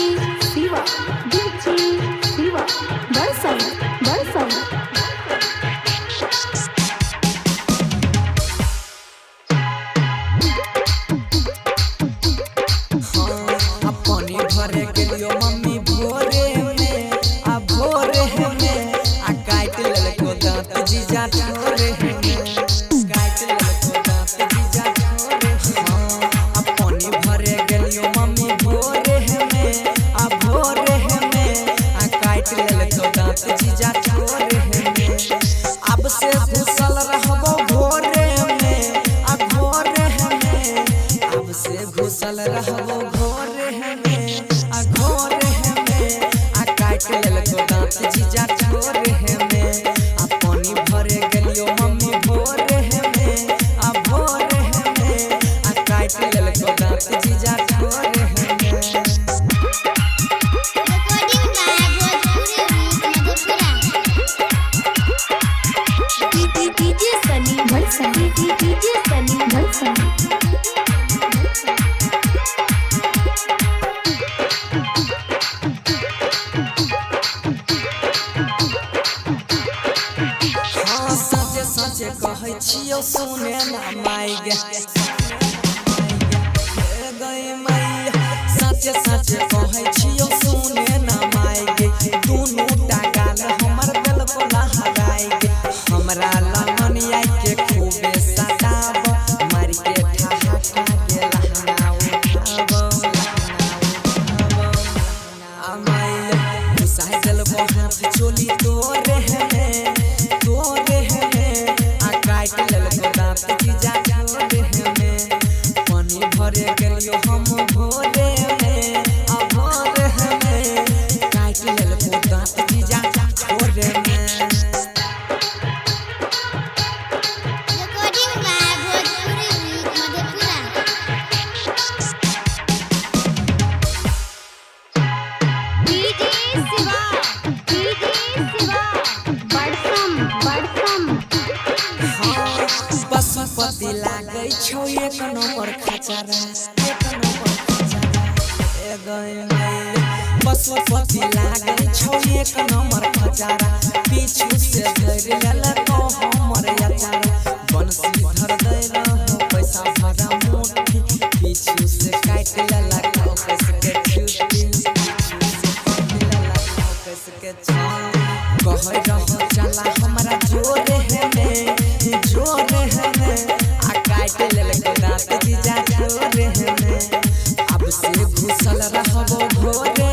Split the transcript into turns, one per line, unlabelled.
Shiva DJ Shiva बरसम बरसम
पानी भरे गेलियो mummy भोरे में आ भोरे में आ काट लेलको दांत जीजा छोरे में काट लेलको दांत जीजा छोरे आ पानी भरे गेलियो मम्मी भोरे में आ भोरे में आ काट लेलको दांत जीजा छोरे में अब से घुसल रहबो भोरे में आ भोरे में अब से घुसल रहबो भोरे में आ घोरे में आ काट लेलको दांत जीजा छोरे में आ पानी भरे गेलियो मम्मी भोरे में आ भोरे में आ काट लेलको दांत जीजा छोरे में
डीजे सनी बरसम डीजे सनी बरसम
सचे सचे कहै छियो सुने ना माई गे गई माई सचे सचे कहै छियो सुने ना माई गे दुनू गाल हमर दिल को लहराई गे हमरा लमनिया के खूबे सताब मार के ठहा के लहना उठाब आ माई घुसाई दिल को हाथ चोली तोरे में तोरे में आ काट लेलको दांत जीजा छोरे में पानी भरे गेलियो हम भोरे में आ भोरे में काट लेलको दांत जीजा छोरे में
डीजे शिवा बरसम बरसम
पशुपति लागै छौ एक नंबर खचारा एक नंबर खचारा ए गए पशुपति लागै छौ एक नंबर खचारा पीछू से धर लेलको हमर अचारा बंसी धर दे रहो पैसा भरा मुट्ठी पीछू से काट लेलको कैसे छुट्टी पीछू से काट लेलको कैसे कहै रहो चला हमरा जोरे में जोरे में आ काट लेलको दांत जीजा छोरे में अब से घुसल रहबो भोरे